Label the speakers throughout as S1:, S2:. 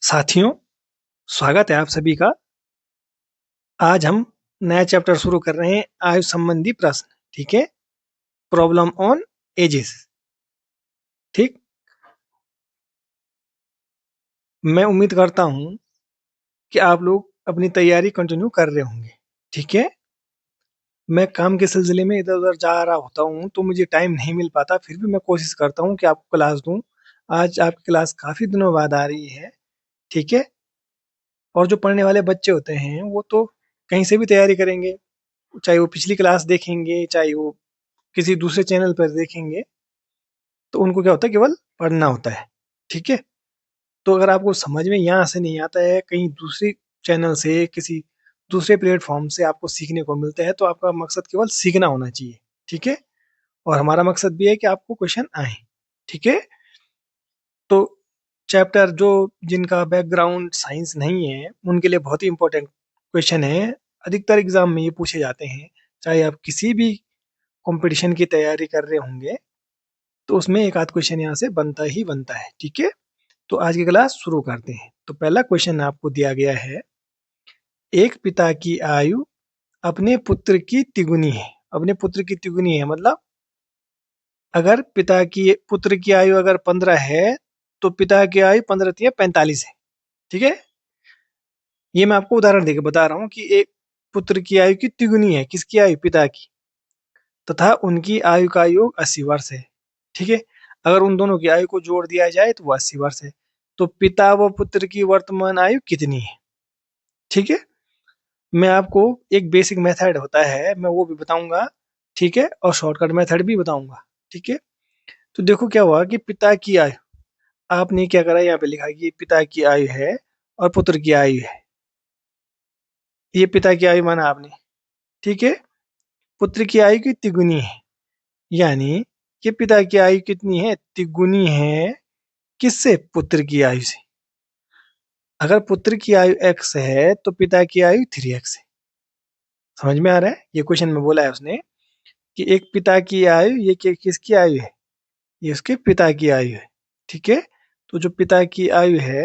S1: साथियों, स्वागत है आप सभी का। आज हम नया चैप्टर शुरू कर रहे हैं आयु संबंधी प्रश्न। ठीक है, प्रॉब्लम ऑन एजेस। ठीक, मैं उम्मीद करता हूं कि आप लोग अपनी तैयारी कंटिन्यू कर रहे होंगे। ठीक है, मैं काम के सिलसिले में इधर उधर जा रहा होता हूं तो मुझे टाइम नहीं मिल पाता, फिर भी मैं कोशिश करता हूं कि आपको क्लास दूं। आज आपकी क्लास काफी दिनों बाद आ रही है। ठीक है, और जो पढ़ने वाले बच्चे होते हैं वो तो कहीं से भी तैयारी करेंगे, चाहे वो पिछली क्लास देखेंगे, चाहे वो किसी दूसरे चैनल पर देखेंगे, तो उनको क्या होता है, केवल पढ़ना होता है। ठीक है, तो अगर आपको समझ में यहाँ से नहीं आता है, कहीं दूसरी चैनल से, किसी दूसरे प्लेटफॉर्म से आपको सीखने को मिलता है, तो आपका मकसद केवल सीखना होना चाहिए। ठीक है, और हमारा मकसद भी है कि आपको क्वेश्चन आए। ठीक है, तो चैप्टर जो जिनका बैकग्राउंड साइंस नहीं है उनके लिए बहुत ही इंपॉर्टेंट क्वेश्चन है। अधिकतर एग्जाम में ये पूछे जाते हैं, चाहे आप किसी भी कंपटीशन की तैयारी कर रहे होंगे तो उसमें एक आध क्वेश्चन यहाँ से बनता ही बनता है। ठीक है, तो आज की क्लास शुरू करते हैं। तो पहला क्वेश्चन आपको दिया गया है, एक पिता की आयु अपने पुत्र की तिगुनी है। अपने पुत्र की तिगुनी है मतलब अगर पिता की पुत्र की आयु अगर 15 है तो पिता की आयु 15 तिया 45 है। ठीक है, ये मैं आपको उदाहरण देकर बता रहा हूँ कि एक पुत्र की आयु की तिगुनी है, किसकी आयु, पिता की, तथा उनकी आयु का योग 80 वर्ष है। ठीक है, अगर उन दोनों की आयु को जोड़ दिया जाए तो वो 80 वर्ष है। तो पिता व पुत्र की वर्तमान आयु कितनी है? ठीक है, मैं आपको एक बेसिक मेथड होता है मैं वो भी बताऊंगा। ठीक है, और शॉर्टकट मेथड भी बताऊंगा। ठीक है, तो देखो क्या हुआ कि पिता की आयु, आपने क्या करा, यहाँ पे लिखा कि पिता की आयु है और पुत्र की आयु है। ये पिता की आयु माना आपने। ठीक है, पुत्र की आयु की तिगुनी है, यानी कि पिता की आयु कितनी है, तिगुनी है। किससे? पुत्र की आयु से। अगर पुत्र की आयु x है तो पिता की आयु 3x है। समझ में आ रहा है? ये क्वेश्चन में बोला है उसने कि एक पिता की आयु, ये किसकी आयु है, ये उसके पिता की आयु है। ठीक है, तो जो पिता की आयु है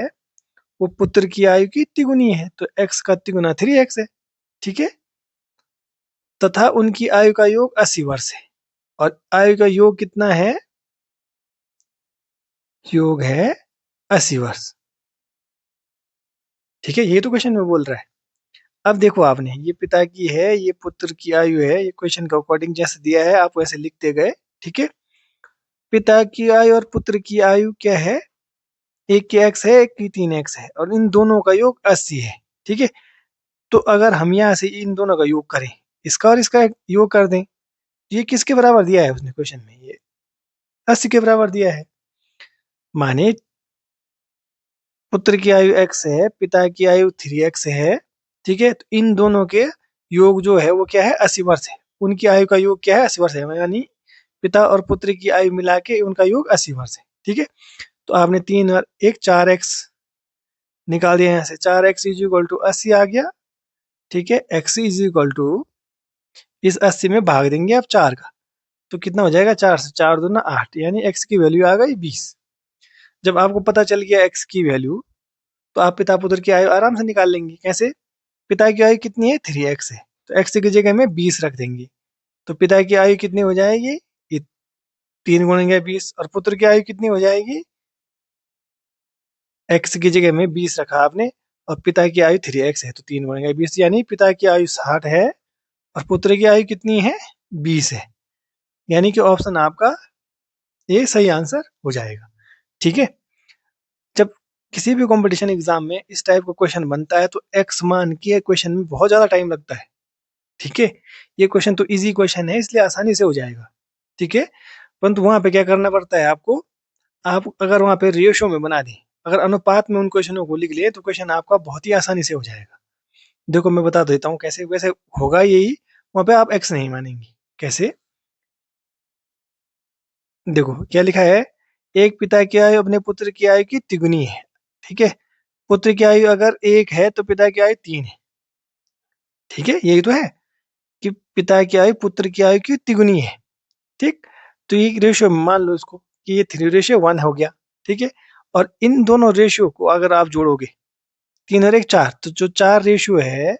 S1: वो पुत्र की आयु की तिगुनी है, तो x का तिगुना 3x है। ठीक है, तथा उनकी आयु का योग 80 वर्ष है। और आयु का योग कितना है? योग है 80 वर्ष। ठीक है, ये तो क्वेश्चन में बोल रहा है। अब देखो, आपने ये पिता की है, ये पुत्र की आयु है, ये क्वेश्चन के अकॉर्डिंग जैसे दिया है आप वैसे लिखते गए। ठीक है, पिता की आयु और पुत्र की आयु क्या है, एक की x है, एक की 3x है, और इन दोनों का योग 80 है। ठीक है, तो अगर हम यहाँ से इन दोनों का योग करें, इसका और इसका योग कर दें, ये किसके बराबर दिया है उसने क्वेश्चन में, ये 80 के बराबर दिया है। माने पुत्र की आयु x है, पिता की आयु 3x है। ठीक है, तो इन दोनों के योग जो है वो क्या है, 80 वर्ष है। उनकी आयु का योग क्या है, 80 वर्ष है, यानी पिता और पुत्र की आयु मिला के उनका योग 80 वर्ष है। ठीक है, तो आपने 3 और 1 4x निकाल दिया, यहाँ से 4x इज इक्वल टू 80 आ गया। ठीक है, x इज इक्वल टू, इस 80 में भाग देंगे आप 4 का, तो कितना हो जाएगा, 4 से 4 दूना 8, यानी x की वैल्यू आ गई 20। जब आपको पता चल गया x की वैल्यू, तो आप पिता पुत्र की आयु आराम से निकाल लेंगे। कैसे? पिता की आयु कितनी है, 3x है, तो x की जगह में 20 रख देंगे, तो पिता की आयु कितनी हो जाएगी, ये 3 गुणेंगे 20, और पुत्र की आयु कितनी हो जाएगी, x की जगह में 20 रखा आपने, और पिता की आयु 3x है, तो 3 गुणेंगे 20, यानी पिता की आयु 60 है और पुत्र की आयु कितनी है, 20 है। यानी कि ऑप्शन आपका ये सही आंसर हो जाएगा। ठीक है, जब किसी भी कंपटीशन एग्जाम में इस टाइप का क्वेश्चन बनता है तो एक्स मान के क्वेश्चन में बहुत ज्यादा टाइम लगता है। ठीक है, ये क्वेश्चन तो इजी क्वेश्चन है इसलिए आसानी से हो जाएगा। ठीक है, परंतु वहां पे क्या करना पड़ता है आपको, आप अगर वहां पे रेशियो में बना दें, अगर अनुपात में उन क्वेश्चनों को लिख लिए तो क्वेश्चन आपका बहुत ही आसानी से हो जाएगा। देखो मैं बता देता हूँ कैसे, वैसे होगा यही, वहां पे आप एक्स नहीं मानेंगे। कैसे? देखो क्या लिखा है, एक पिता की आयु अपने पुत्र की आयु की तिगुनी है। ठीक है, पुत्र की आयु अगर 1 है तो पिता की आयु 3 है। ठीक है, यही तो है कि पिता की आयु पुत्र की आयु की तिगुनी है। ठीक, तो ये रेशियो मान लो इसको कि ये 3:1 हो गया। ठीक है, और इन दोनों रेशियो को अगर आप जोड़ोगे 3 और 1 4, तो जो 4 रेशियो है,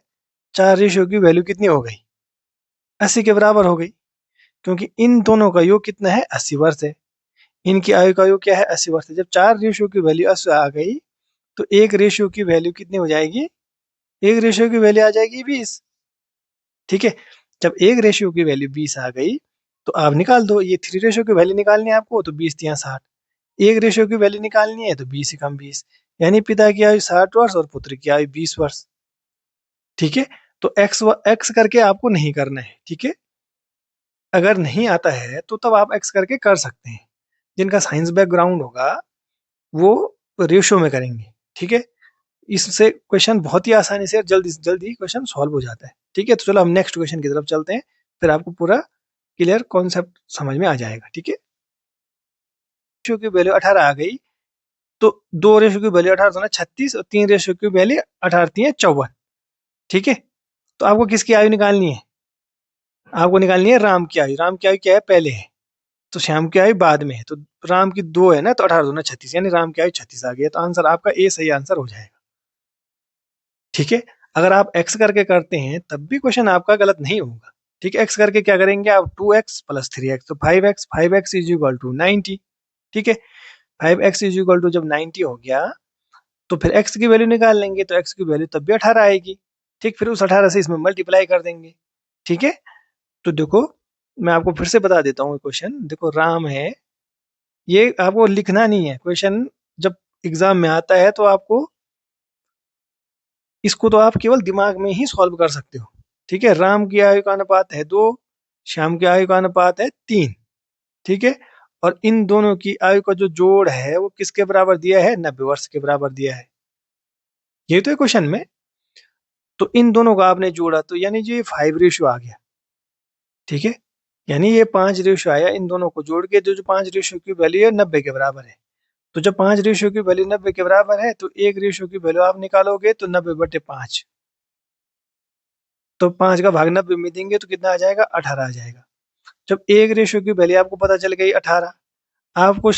S1: 4 रेशियो की वैल्यू कितनी हो गई? 80 के बराबर हो गई, क्योंकि इन दोनों का योग कितना है? 80 वर्ष है। इनकी आयु का योग क्या है? 80 वर्ष है। जब 4 रेशियो की वैल्यू 80 आ गई, तो एक रेशियो की वैल्यू कितनी हो जाएगी? एक रेशियो की वैल्यू आ जाएगी 20। ठीक है, जब एक रेशियो की वैल्यू 20 आ गई, तो आप निकाल दो, ये 3 रेशियो की वैल्यू निकालनी है आपको, तो 20 तिया 60। एक रेशियो की वैल्यू निकालनी है, तो 20 कम 20, यानी पिता की आयु 60 वर्ष और पुत्र की आयु 20 वर्ष। ठीक है, तो एक्स करके आपको नहीं करना है। ठीक है, अगर नहीं आता है तो तब आप एक्स करके कर सकते हैं। जिनका साइंस बैकग्राउंड होगा वो रेशियो में करेंगे। ठीक है, इससे क्वेश्चन बहुत ही आसानी से जल्दी जल्दी क्वेश्चन सॉल्व हो जाता है। ठीक है, तो चलो हम नेक्स्ट क्वेश्चन की तरफ चलते हैं, फिर आपको पूरा क्लियर कॉन्सेप्ट समझ में आ जाएगा। ठीक है, रेशियो की वैल्यू 18 आ गई, तो दो रेशियो की वैल्यू 18 होना 36 और तीन रेशियो की वैल्यू 18 3 54। ठीक है, तो आपको किसकी आयु निकालनी है? आपको निकालनी है राम की आयु। राम की आयु क्या है? पहले है, तो श्याम की आयु बाद में है। तो राम की 2 है ना, तो 18 दूना 36, यानी राम की आयु 36 आ गई है। तो आंसर आपका ए सही आंसर हो जाएगा। ठीक है, अगर आप एक्स करके करते हैं तब भी क्वेश्चन आपका गलत नहीं होगा। ठीक है, एक्स करके क्या करेंगे आप? 2x प्लस 3x, तो 5x इज इक्वल टू 90। ठीक है, 5x इज इक्वल टू जब 90 हो गया, तो फिर x की वैल्यू निकाल लेंगे, तो x की वैल्यू तब भी 18 आएगी। ठीक, फिर उस 18 से इसमें मल्टीप्लाई कर देंगे। ठीक है, तो देखो मैं आपको फिर से बता देता हूँ क्वेश्चन। देखो राम है, ये आपको लिखना नहीं है क्वेश्चन, जब एग्जाम में आता है तो आपको इसको तो आप केवल दिमाग में ही सॉल्व कर सकते हो। ठीक है, राम की आयु का अनुपात है 2, श्याम की आयु का अनुपात है 3। ठीक है, और इन दोनों की आयु का जो जोड़ है वो किसके बराबर दिया है? 90 वर्ष के बराबर दिया है। ये तो है क्वेश्चन में। तो इन दोनों का आपने जोड़ा, तो यानी जो ये 5 रेशियो आ गया। ठीक है, यानी ये 5 रेशियो आया, इन दोनों को जोड़ के जो 5 रेशियो की वैल्यू है 90 के बराबर है। तो जब 5 रेशियो की वैल्यू 90 के बराबर है, तो एक रेशियो की वैल्यू आप निकालोगे तो 90/5। तो 5 का भाग 90 में देंगे तो कितना आ जाएगा? 18 आ जाएगा। जब एक रेशियो की वैल्यू आपको पता चल गई 18, आपको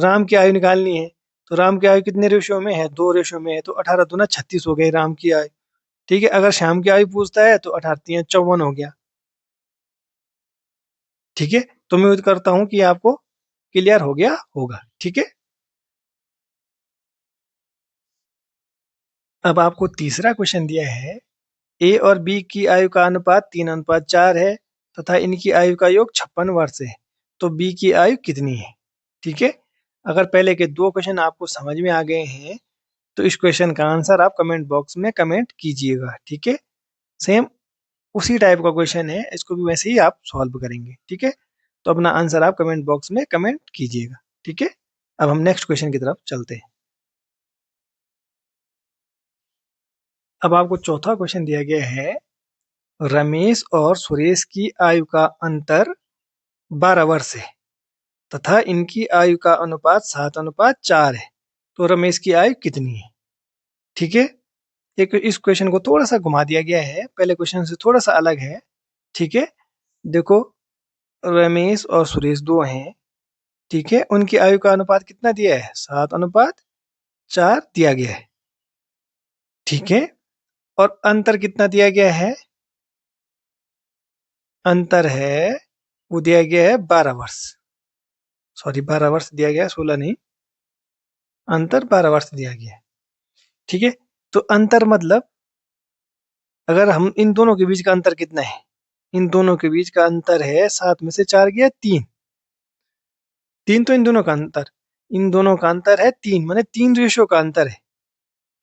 S1: राम की आयु निकालनी है। तो राम की आयु कितने रेशियो में है? 2 रेशियो में है, तो 18 दूना 36 हो गई राम की आयु। ठीक है, अगर श्याम की आयु पूछता है तो 18 3 54 हो गया। ठीक है, तो मैं उम्मीद करता हूं कि आपको क्लियर हो गया होगा। ठीक है, अब आपको तीसरा क्वेश्चन दिया है, ए और बी की आयु का अनुपात 3:4 है तथा इनकी आयु का योग 56 वर्ष है, तो बी की आयु कितनी है? ठीक है, अगर पहले के दो क्वेश्चन आपको समझ में आ गए हैं, तो इस क्वेश्चन का आंसर आप कमेंट बॉक्स में कमेंट कीजिएगा। ठीक है, सेम उसी टाइप का क्वेश्चन है, इसको भी वैसे ही आप सॉल्व करेंगे। ठीक है, तो अपना आंसर आप कमेंट बॉक्स में कमेंट कीजिएगा। ठीक है, अब हम नेक्स्ट क्वेश्चन की तरफ चलते हैं। अब आपको चौथा क्वेश्चन दिया गया है, रमेश और सुरेश की आयु का अंतर 12 वर्ष है तथा इनकी आयु का अनुपात 7:4 है, तो रमेश की आयु कितनी है? ठीक है, एक इस क्वेश्चन को थोड़ा सा घुमा दिया गया है, पहले क्वेश्चन से थोड़ा सा अलग है। ठीक है, देखो रमेश और सुरेश दो हैं। ठीक है, उनकी आयु का अनुपात कितना दिया है? 7:4 दिया गया है। ठीक है, और अंतर कितना दिया गया है? अंतर है, वो दिया गया है 12 वर्ष। सॉरी, 12 वर्ष दिया गया है, 16 नहीं। अंतर 12 वर्ष दिया गया है। ठीक है, तो अंतर मतलब अगर हम इन दोनों के बीच का अंतर कितना है? इन दोनों के बीच का अंतर है 7 में से 4 गया 3। 3 तो इन दोनों का अंतर, इन दोनों का अंतर है 3, माने 3 रेशियो का अंतर है।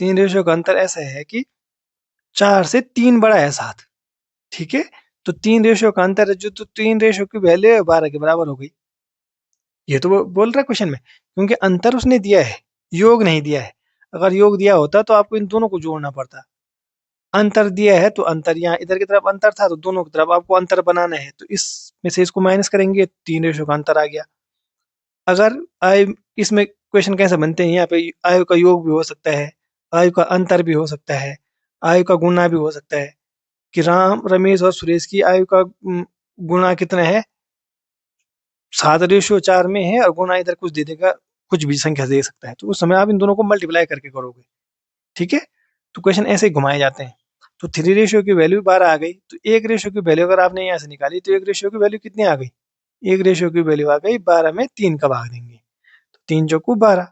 S1: 3 रेशियो का अंतर ऐसा है कि 4 से 3 बड़ा है 7। ठीक है, तो 3 रेशियो का अंतर है, जो तो 3 रेशियो की वैल्यू है 12 के बराबर हो गई। ये तो वो बोल रहा है क्वेश्चन में, क्योंकि अंतर उसने दिया है, योग नहीं दिया है। अगर योग दिया होता तो आपको इन दोनों को जोड़ना पड़ता। अंतर दिया है तो अंतर, यहाँ इधर की तरफ अंतर था तो दोनों की तरफ आपको अंतर बनाना है, तो इसमें से इसको माइनस करेंगे, 3 रेशियो का अंतर आ गया। अगर आयु, इसमें क्वेश्चन कैसे बनते हैं, यहाँ पे आयु का योग भी हो सकता है, आयु का अंतर भी हो सकता है, आयु का गुणा भी हो सकता है, कि राम रमेश और सुरेश की आयु का गुणा कितना है? 7:4 में है और गुणा इधर कुछ दे देगा कुछ भी संख्या दे सकता है, तो उस समय आप इन दोनों को मल्टीप्लाई करके करोगे। ठीक है, तो क्वेश्चन ऐसे ही घुमाए जाते हैं। तो 3 रेशियो की वैल्यू 12 आ गई, तो 1 रेशियो की वैल्यू अगर आपने यहाँ से निकाली तो 1 रेशियो की वैल्यू कितनी आ गई? 1 रेशियो की वैल्यू आ गई 12 में 3 का भाग देंगे, तो 3 चौकू 12।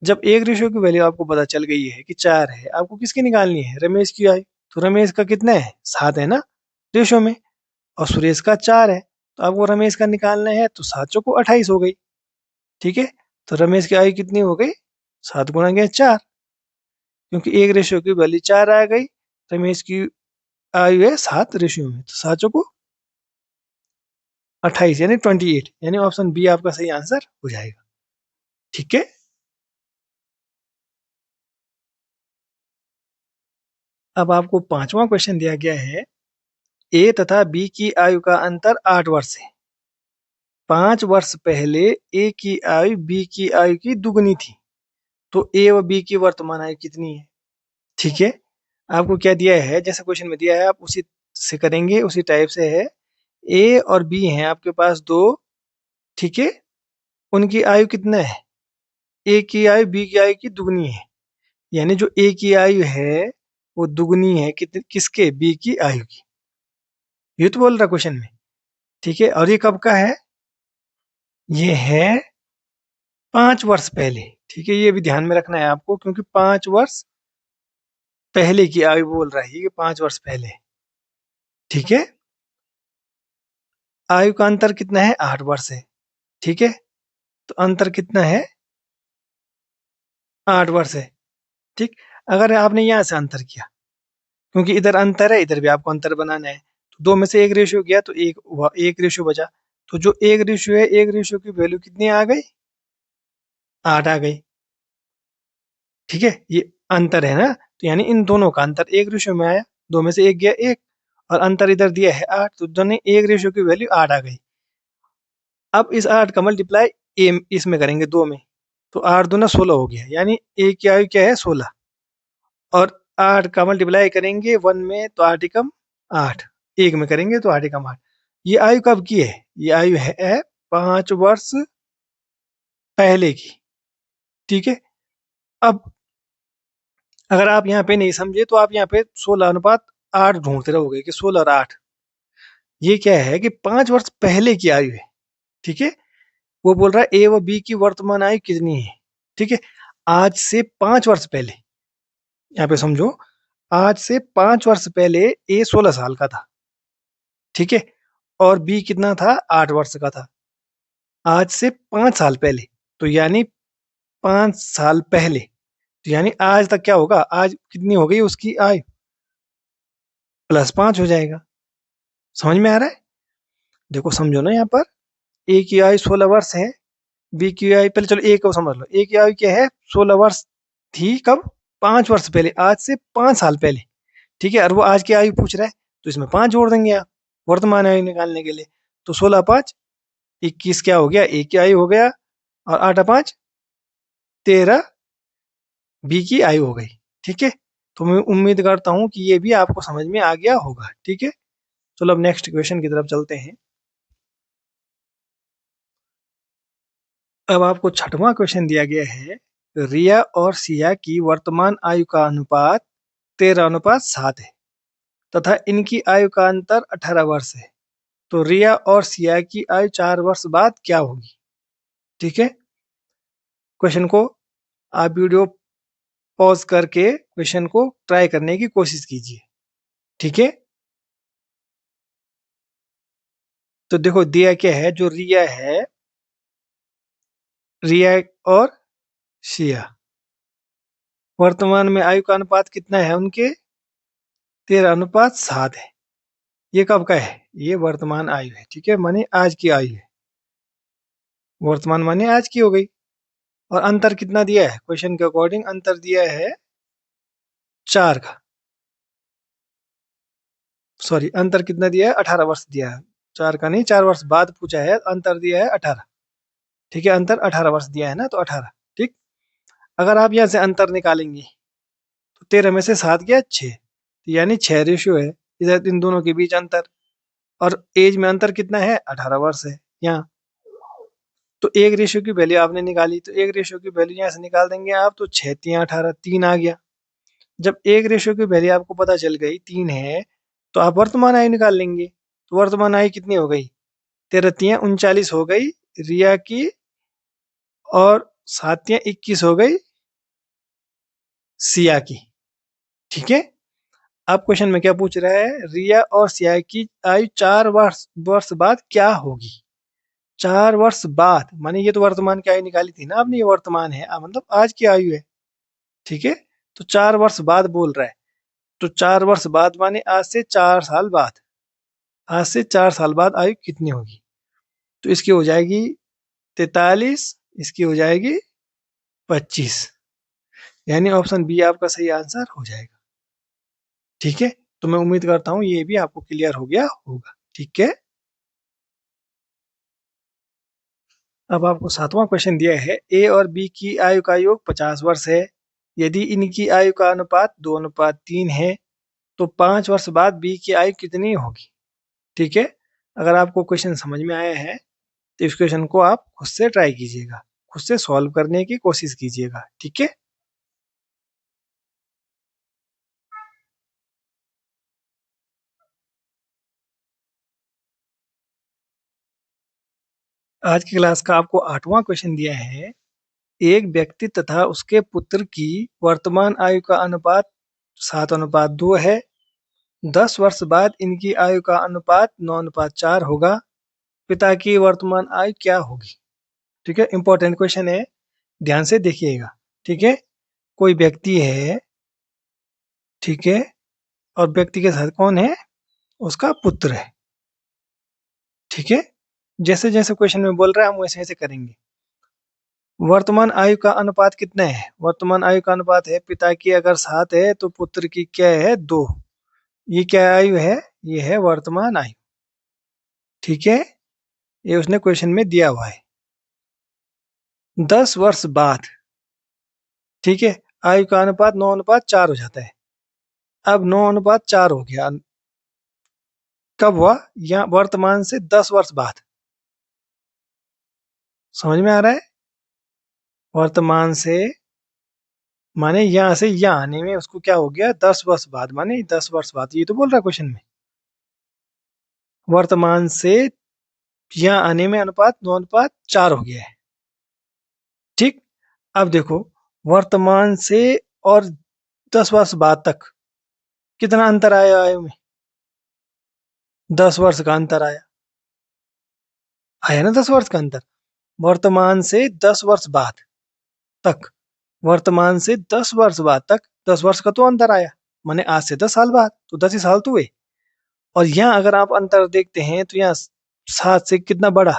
S1: जब 1 रेशियो की वैल्यू आपको पता चल गई है कि 4 है, आपको किसकी निकालनी है? रमेश की आई। तो रमेश का कितना है? 7 है ना रेशियो में, और सुरेश का 4 है, तो आपको रमेश का निकालना है, तो 7 चौको 28 हो गई। ठीक है, तो रमेश की आयु कितनी हो गई? 7 गुणा गया 4, क्योंकि 1 रेशियो की वैल्यू 4 आ गई, रमेश की आयु है 7 रेशियो में, तो 7 चौको 28 यानी 28, यानी ऑप्शन बी आपका सही आंसर हो जाएगा। ठीक है, अब आपको 5वां क्वेश्चन दिया गया है, ए तथा बी की आयु का अंतर 8 वर्ष है। 5 वर्ष पहले ए की आयु बी की आयु की दुगनी थी, तो ए व बी की वर्तमान आयु कितनी है? ठीक है, आपको क्या दिया है, जैसे क्वेश्चन में दिया है आप उसी से करेंगे, उसी टाइप से है। ए और बी हैं आपके पास दो, ठीक है, उनकी आयु कितना है? ए की आयु बी की आयु की दुगनी है, यानी जो ए की आयु है वो दुगनी है किसके? बी की आयु की। ये तो बोल रहा क्वेश्चन में। ठीक है, और ये कब का है? ये है 5 वर्ष पहले। ठीक है, ये भी ध्यान में रखना है आपको, क्योंकि 5 वर्ष पहले की आयु बोल रहा है, ये 5 वर्ष पहले। ठीक है, आयु का अंतर कितना है? 8 वर्ष है। ठीक है, तो अंतर कितना है? 8 वर्ष है। ठीक, अगर आपने यहाँ से अंतर किया, क्योंकि इधर अंतर है, इधर भी आपको अंतर बनाना है, तो दो में से एक रेशियो गया तो एक रेशियो बचा, तो जो एक रेशियो है, एक रेशियो की वैल्यू कितनी आ गई? 8 आ गई। ठीक है, ये अंतर है ना, तो यानी इन दोनों का अंतर एक रेशियो में आया, दो में से एक गया एक, और अंतर इधर दिया है 8, तो दोनों एक रेशियो की वैल्यू 8 आ गई। अब इस 8 का मल्टीप्लाई इसमें करेंगे 2 में, तो 8 दूना 16 हो गया, यानी ए की आयु क्या है? 16, और 8 का मल्टीप्लाई करेंगे 1 में तो 8 एकम 8, एक में करेंगे तो 8 एकम 8। ये आयु कब की है? ये आयु है 5 वर्ष पहले की। ठीक है, अब अगर आप यहाँ पे नहीं समझे तो आप यहाँ पे 16:8 ढूंढते रहोगे कि 16 और 8, ये क्या है कि 5 वर्ष पहले की आयु है। ठीक है, वो बोल रहा है ए व बी की वर्तमान आयु कितनी है। ठीक है, आज से 5 वर्ष पहले, यहाँ पे समझो, आज से 5 वर्ष पहले ए 16 साल का था। ठीक है, और बी कितना था? 8 वर्ष का था। आज से 5 साल पहले, तो यानी 5 साल पहले, तो यानी आज तक क्या होगा? आज कितनी हो गई उसकी आयु? +5 हो जाएगा। समझ में आ रहा है? देखो समझो ना, यहाँ पर ए की आयु 16 वर्ष है, बी की आयु, पहले चलो ए को समझ लो, ए की आयु क्या है? 16 वर्ष थी कब? 5 वर्ष पहले, आज से 5 साल पहले। ठीक है, और वो आज की आयु पूछ रहा है, तो इसमें 5 जोड़ देंगे आप वर्तमान आयु निकालने के लिए, तो 16 5 21 क्या हो गया? ए की आयु हो गया, और 8 5 13 बी की आयु हो गई। ठीक है, तो मैं उम्मीद करता हूँ कि ये भी आपको समझ में आ गया होगा। ठीक है, चलो अब नेक्स्ट क्वेश्चन की तरफ चलते हैं। अब आपको 6वां क्वेश्चन दिया गया है, रिया और सिया की वर्तमान आयु का अनुपात 13:7 है तथा इनकी आयु का अंतर 18 वर्ष है, तो रिया और सिया की आयु 4 वर्ष बाद क्या होगी? ठीक है, क्वेश्चन को आप वीडियो पॉज करके क्वेश्चन को ट्राई करने की कोशिश कीजिए। ठीक है, तो देखो दिया क्या है, जो रिया है, रिया और सिया, वर्तमान में आयु का अनुपात कितना है उनके? 13:7 है। ये कब का है? ये वर्तमान आयु है। ठीक है, माने आज की आयु है, वर्तमान माने आज की हो गई। और अंतर कितना दिया है? क्वेश्चन के अकॉर्डिंग अंतर दिया है 4 का, सॉरी, अंतर कितना दिया है? 18 वर्ष दिया है, 4 का नहीं, 4 वर्ष बाद पूछा है, अंतर दिया है 18। ठीक है, अंतर 18 वर्ष दिया है ना, तो 18। ठीक, अगर आप यहाँ से अंतर निकालेंगे तो 13 में से 7 गया 6, तो यानी 6 रेशियो है इधर इन दोनों के बीच अंतर, और एज में अंतर कितना है? 18 वर्ष है यहाँ। तो एक रेशियो की वैल्यू आपने निकाली, तो एक रेशियो की वैल्यू यहाँ से निकाल देंगे आप, तो 6 3 18 3 आ गया। जब एक रेशियो की वैल्यू आपको पता चल गई 3 है, तो आप वर्तमान आयु निकाल लेंगे। तो वर्तमान आयु कितनी हो गई? 13 3 39 हो गई रिया की, और 7 3 21 हो गई सिया की। ठीक है। अब क्वेश्चन में क्या पूछ रहा है? रिया और सिया की आयु 4 वर्ष वर्ष बाद क्या होगी? 4 वर्ष बाद माने ये तो वर्तमान की आयु निकाली थी ना आपने, ये वर्तमान है मतलब आज की आयु है। ठीक है। तो 4 वर्ष बाद बोल रहा है, तो 4 वर्ष बाद माने आज से 4 साल बाद, आज से 4 साल बाद आयु कितनी होगी? तो इसकी हो जाएगी 43, इसकी हो जाएगी 25, यानी ऑप्शन बी आपका सही आंसर हो जाएगा। ठीक है। तो मैं उम्मीद करता हूँ ये भी आपको क्लियर हो गया होगा। ठीक है। अब आपको 7वां क्वेश्चन दिया है, ए और बी की आयु का योग 50 वर्ष है। यदि इनकी आयु का अनुपात 2:3 है, तो 5 वर्ष बाद बी की आयु कितनी होगी? ठीक है। अगर आपको क्वेश्चन समझ में आया है, तो इस क्वेश्चन को आप खुद से ट्राई कीजिएगा, खुद से सॉल्व करने की कोशिश कीजिएगा। ठीक है। आज की क्लास का आपको 8वां क्वेश्चन दिया है, एक व्यक्ति तथा उसके पुत्र की वर्तमान आयु का अनुपात 7:2 है। 10 वर्ष बाद इनकी आयु का अनुपात 9:4 होगा। पिता की वर्तमान आयु क्या होगी? ठीक है। इंपॉर्टेंट क्वेश्चन है, ध्यान से देखिएगा। ठीक है। कोई व्यक्ति है, ठीक है, और व्यक्ति के साथ कौन है? उसका पुत्र है। ठीक है। जैसे जैसे क्वेश्चन में बोल रहा है हम वैसे वैसे करेंगे। वर्तमान आयु का अनुपात कितना है? वर्तमान आयु का अनुपात है, पिता की अगर 7 है तो पुत्र की क्या है? 2। ये क्या आयु है? ये है वर्तमान आयु। ठीक है। ये उसने क्वेश्चन में दिया हुआ है। 10 वर्ष बाद, ठीक है, आयु का अनुपात 9:4 हो जाता है। अब 9:4 हो गया, कब हुआ? यहाँ वर्तमान से 10 वर्ष बाद। समझ में आ रहा है? वर्तमान से माने यहाँ से यहाँ आने में उसको क्या हो गया? 10 वर्ष बाद, माने 10 वर्ष बाद, ये तो बोल रहा है क्वेश्चन में। वर्तमान से यहाँ आने में अनुपात 9:4 हो गया है। ठीक। अब देखो, वर्तमान से और 10 वर्ष बाद तक कितना अंतर आया आयु में? 10 वर्ष का अंतर आया, आया ना 10 वर्ष का अंतर। वर्तमान से 10 वर्ष बाद तक, वर्तमान से 10 वर्ष बाद तक 10 वर्ष का तो अंतर आया, माने आज से 10 साल बाद, तो 10 ही साल तो हुए। और यहाँ अगर आप अंतर देखते हैं तो यहाँ 7 से कितना बड़ा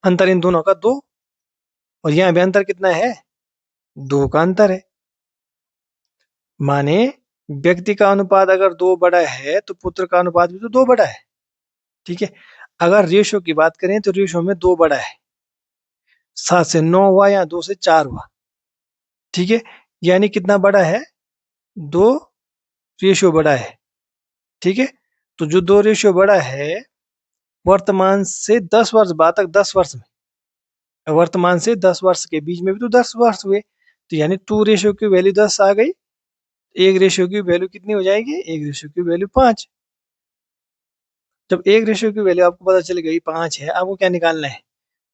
S1: अंतर, इन दोनों का 2, और यहाँ भी अंतर कितना है? 2 का अंतर है। माने व्यक्ति का अनुपात अगर 2 बड़ा है तो पुत्र का अनुपात भी तो 2 बड़ा है। ठीक है। अगर रेशियो की बात करें तो रेशियो में 2 बड़ा है, 7 से 9 हुआ या 2 से 4 हुआ। ठीक है। यानी कितना बड़ा है? 2 रेशियो बड़ा है। ठीक है। तो जो 2 रेशियो बड़ा है, वर्तमान से 10 वर्ष बाद तक 10 वर्ष में, वर्तमान से 10 वर्ष के बीच में भी तो 10 वर्ष हुए, तो यानी 2 रेशियो की वैल्यू 10 आ गई। एक रेशियो की वैल्यू कितनी हो जाएगी? एक रेशियो की वैल्यू 5। जब एक रेशियो की वैल्यू आपको पता चल गई 5 है, आपको क्या निकालना है?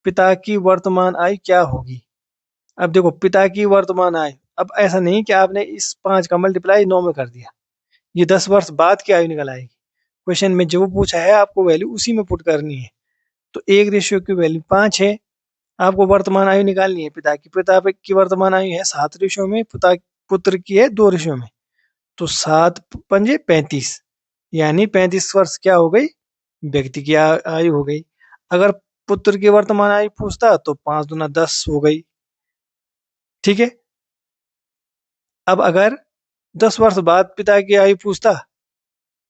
S1: पिता की वर्तमान आयु क्या होगी? अब देखो, पिता की वर्तमान आयु, अब ऐसा नहीं कि आपने इस 5 का मल्टीप्लाई 9 में कर दिया, ये 10 वर्ष बाद की आयु निकल आएगी। क्वेश्चन में जो पूछा है आपको वैल्यू उसी में पुट करनी है। तो एक रेशियो की वैल्यू 5 है, आपको वर्तमान आयु निकालनी है पिता की। पिता की वर्तमान आयु है 7 रेशियो में, पिता पुत्र की है 2 रेशियो में। तो 7 पंजे 35, यानी 35 वर्ष क्या हो गई? व्यक्ति की आयु हो गई। अगर पुत्र की वर्तमान आयु पूछता तो 5 दूना 10 हो गई। ठीक है। अब अगर 10 वर्ष बाद पिता की आयु पूछता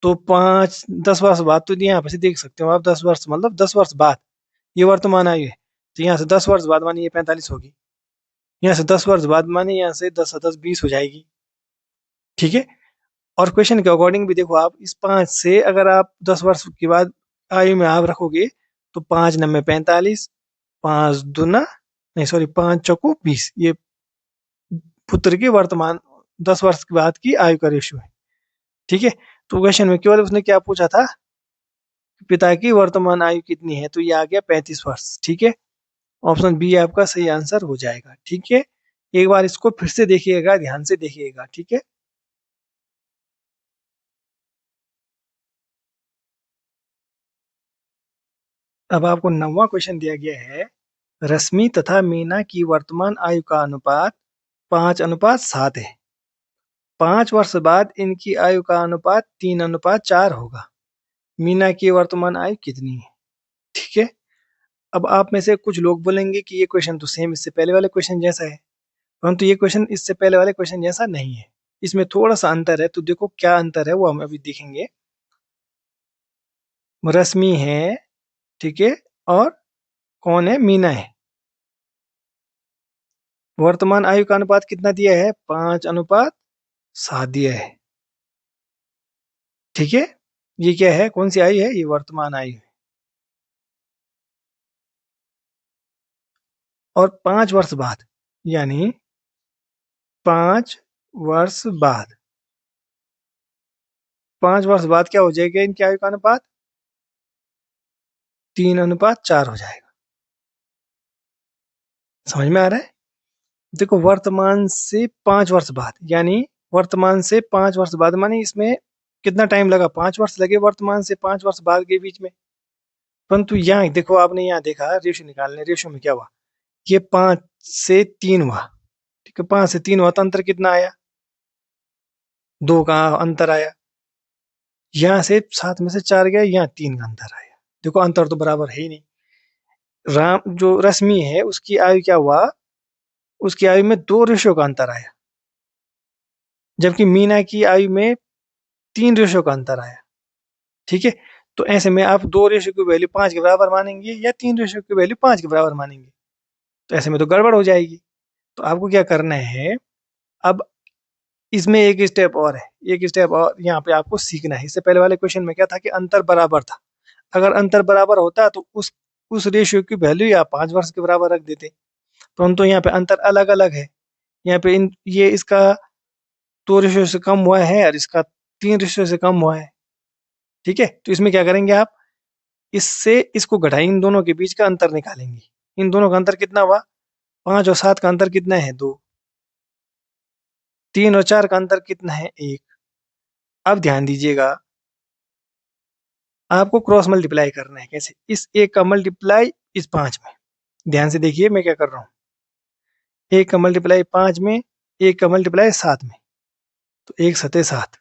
S1: तो 10 वर्ष बाद, तो यहाँ पे से देख सकते हो आप, 10 वर्ष मतलब 10 वर्ष बाद ये वर्तमान आयु है, तो यहाँ से 10 वर्ष बाद माने ये 45 होगी। यहाँ से 10 वर्ष बाद माने यहाँ से 10 10 20 हो जाएगी। ठीक है। और क्वेश्चन के अकॉर्डिंग भी देखो, आप इस 5 से अगर आप 10 वर्ष के बाद आयु में आप रखोगे तो 5 9 45, 5 दूना नहीं सॉरी 5 चौको 20, ये पुत्र की वर्तमान 10 वर्ष के बाद की आयु का रेशियो है। ठीक है, तो क्वेश्चन में केवल उसने क्या पूछा था, पिता की वर्तमान आयु कितनी है, तो ये आ गया 35 वर्ष। ठीक है, ऑप्शन बी आपका सही आंसर हो जाएगा। ठीक है, एक बार इसको फिर से देखिएगा, ध्यान से देखिएगा। ठीक है, अब आपको 9वां क्वेश्चन दिया गया है, रश्मि तथा मीना की वर्तमान आयु का अनुपात 5:7 है। 5 वर्ष बाद इनकी आयु का अनुपात 3:4 होगा। मीना की वर्तमान आयु कितनी है? ठीक है, अब आप में से कुछ लोग बोलेंगे कि ये क्वेश्चन तो सेम इससे पहले वाले क्वेश्चन जैसा है, परंतु ये क्वेश्चन इससे पहले वाले क्वेश्चन जैसा नहीं है, इसमें थोड़ा सा अंतर है। तो देखो क्या अंतर है वो हम अभी देखेंगे। रश्मि है, ठीक है, और कौन है, मीना है। वर्तमान आयु का अनुपात कितना दिया है, 5:7 दिया है। ठीक है, ये क्या है, कौन सी आयु है, ये वर्तमान आयु है। और 5 वर्ष बाद, यानी 5 वर्ष बाद, 5 वर्ष बाद क्या हो जाएगा, इनकी आयु का अनुपात 3:4 हो जाएगा। समझ में आ रहा है? देखो वर्तमान से 5 वर्ष बाद, यानी वर्तमान से 5 वर्ष बाद, मानी इसमें कितना टाइम लगा, 5 वर्ष लगे वर्तमान से 5 वर्ष बाद के बीच में। परंतु यहाँ देखो, आपने यहाँ देखा रेशियो निकालने, रेशियो में क्या हुआ, ये 5 से 3 हुआ। ठीक है, 5 से 3 हुआ तो अंतर कितना आया, 2 का अंतर आया। यहाँ से 7 में से 4 गया, यहाँ 3 का अंतर आया। देखो अंतर तो बराबर है ही नहीं। राम जो रश्मि है उसकी आयु क्या हुआ, उसकी आयु में 2 रेशियो का अंतर आया, जबकि मीना की आयु में 3 रेशियो का अंतर आया। ठीक है, तो ऐसे में आप 2 रेशियो की वैल्यू 5 के बराबर मानेंगे या 3 रेशियो की वैल्यू 5 के बराबर मानेंगे, तो ऐसे में तो गड़बड़ हो जाएगी। तो आपको क्या करना है, अब इसमें एक स्टेप और है, एक स्टेप और यहाँ पे आपको सीखना है। इससे पहले वाले क्वेश्चन में क्या था कि अंतर बराबर था, अगर अंतर बराबर होता तो उस रेशियो की वैल्यू या 5 वर्ष के बराबर रख देते, परंतु यहाँ पे अंतर अलग अलग है। यहाँ पे ये इसका 2 रेशियो से कम हुआ है और इसका 3 रेशियो से कम हुआ है। ठीक है, तो इसमें क्या करेंगे आप, इससे इसको घटाएं, इन दोनों के बीच का अंतर निकालेंगे। इन दोनों का अंतर कितना हुआ, 5 और 7 का अंतर कितना है, 2। 3 और 4 का अंतर कितना है, 1। अब ध्यान दीजिएगा, आपको क्रॉस मल्टीप्लाई करना है। कैसे, इस 1 का मल्टीप्लाई इस 5 में, ध्यान से देखिए मैं क्या कर रहा हूँ। 1 का मल्टीप्लाई 5 में, 1 का मल्टीप्लाई 7 में, तो 1 7 7।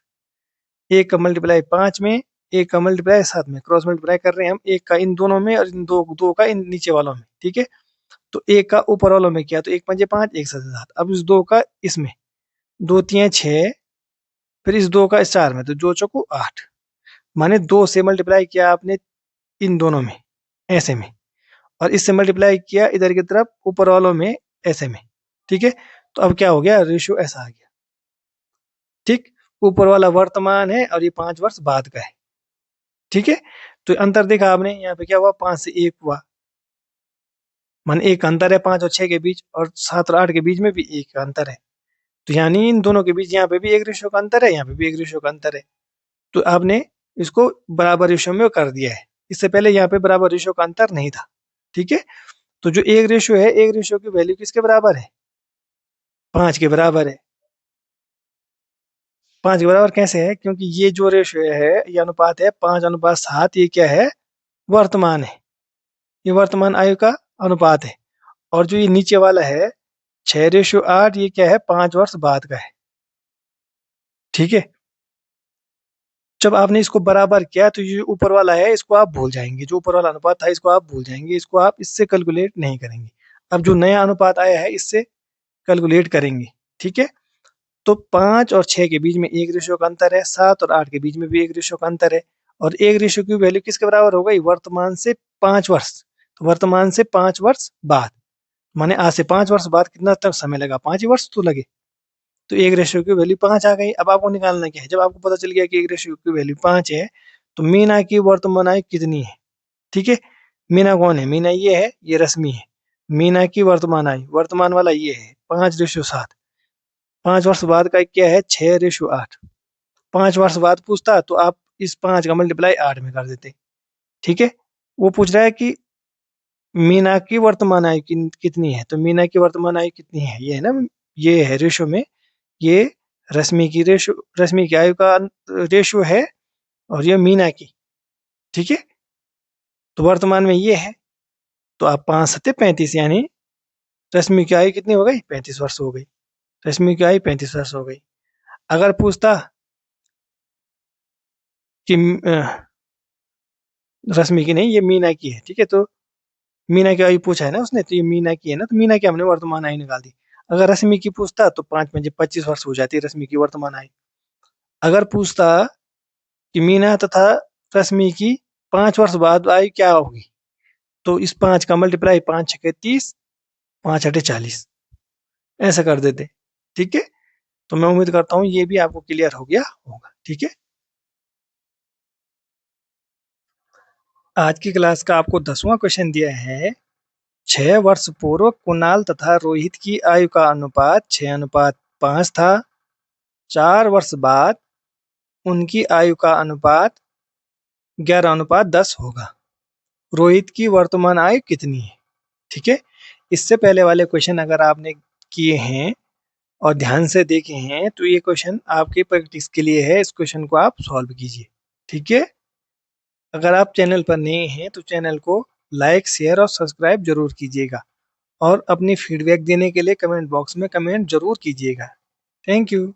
S1: 1 का मल्टीप्लाई 5 में, 1 का मल्टीप्लाई 7 में, क्रॉस मल्टीप्लाई कर रहे हैं हम 1 का इन दोनों में और इन दो का इन नीचे वालों में। ठीक है, तो 1 का ऊपर वालों में किया तो 1 5 5, 1 7 7। अब इस 2 का इसमें, 2 3 6, फिर इस 2 का इस 4 में, तो 2 चौको 8। माने 2 से मल्टीप्लाई किया आपने इन दोनों में, ऐसे में, और इससे मल्टीप्लाई किया इधर की तरफ ऊपर वालों में, ऐसे में। ठीक है, तो अब क्या हो गया, रेशियो ऐसा आ गया। ठीक, ऊपर वाला वर्तमान है और ये 5 वर्ष बाद का है। ठीक है, तो अंतर देखा आपने, यहाँ पे क्या हुआ, 5 से 1 हुआ, मान 1 का अंतर है 5 और 6 के बीच, और 7 और 8 के बीच में भी 1 का अंतर है। तो यानी इन दोनों के बीच यहाँ पे भी 1 रेशियो का अंतर है, यहाँ पे भी 1 रेशियो का अंतर है। तो आपने इसको बराबर रेशियो में कर दिया है। इससे पहले यहाँ पे बराबर रेशियो का अंतर नहीं था। ठीक है, तो जो 1 रेशियो है, 1 रेशियो की वैल्यू किसके बराबर है, 5 के बराबर है। 5 के बराबर कैसे है, क्योंकि ये जो रेशियो है, ये अनुपात है 5:7, ये क्या है, वर्तमान है, ये वर्तमान आयु का अनुपात है। और जो ये नीचे वाला है 6:8, ये क्या है, 5 वर्ष बाद का है। ठीक है, जब आपने इसको बराबर किया तो ये ऊपर वाला है, इसको आप भूल जाएंगे, जो ऊपर वाला अनुपात था इसको आप भूल जाएंगे, इसको आप इससे कैलकुलेट नहीं करेंगे। अब जो नया अनुपात आया है इससे कैलकुलेट करेंगे। ठीक है, तो 5 और 6 के बीच में 1 रेशियो का अंतर है, 7 और 8 के बीच में भी 1 रेशियो का अंतर है, और 1 रेशियो की वैल्यू किसके बराबर हो गई, वर्तमान से 5 वर्ष। तो वर्तमान से 5 वर्ष बाद, माने आज से 5 वर्ष बाद कितना तक समय लगा, 5 ही वर्ष तो लगे। तो 1 रेशियो की वैल्यू 5 आ गई। अब आपको निकालना क्या है, जब आपको पता चल गया कि 1 रेशियो की वैल्यू 5 है, तो मीना की वर्तमान आयु कितनी है। ठीक है, मीना कौन है, मीना ये है, ये रश्मि है। मीना की वर्तमान आयु, वर्तमान वाला ये है 5:7। 5 वर्ष बाद का क्या है 6:8। 5 वर्ष बाद पूछता तो आप इस 5 का मल्टीप्लाई 8 में कर देते। ठीक है, वो पूछ रहा है कि मीना की वर्तमान आयु कितनी है, तो मीना की वर्तमान आयु कितनी है, ये है ना, ये है रेशो में, ये रश्मि की आयु का रेशो है, और ये मीना की। ठीक है, तो वर्तमान में ये है, तो आप 5×7 = 35, यानी रश्मि की आयु कितनी हो गई 35 वर्ष हो गई। रश्मि की आयु 35 वर्ष हो गई। अगर पूछता कि रश्मि की नहीं, ये मीना की है, ठीक है, तो मीना की आयु पूछा है ना उसने, तो ये मीना की है ना, तो मीना की हमने वर्तमान आयु निकाल दी। अगर रश्मि की पूछता तो 5×5 = 25 वर्ष हो जाती है रश्मि की वर्तमान आयु। अगर पूछता कि मीना तथा रश्मि की 5 वर्ष बाद आयु क्या होगी, तो इस 5 का मल्टीप्लाई 5×6 = 30, 5×8 = 40, ऐसा कर देते। ठीक है, तो मैं उम्मीद करता हूँ ये भी आपको क्लियर हो गया होगा। ठीक है, आज की क्लास का आपको 10वां क्वेश्चन दिया है। 6 वर्ष पूर्व कुणाल तथा रोहित की आयु का अनुपात 6:5 था। 4 वर्ष बाद उनकी आयु का अनुपात 11:10 होगा। रोहित की वर्तमान आयु कितनी है? ठीक है, इससे पहले वाले क्वेश्चन अगर आपने किए हैं और ध्यान से देखे हैं तो ये क्वेश्चन आपके प्रैक्टिस के लिए है, इस क्वेश्चन को आप सॉल्व कीजिए। ठीक है, अगर आप चैनल पर नए हैं तो चैनल को लाइक, शेयर और सब्सक्राइब जरूर कीजिएगा, और अपनी फीडबैक देने के लिए कमेंट बॉक्स में कमेंट जरूर कीजिएगा। Thank you.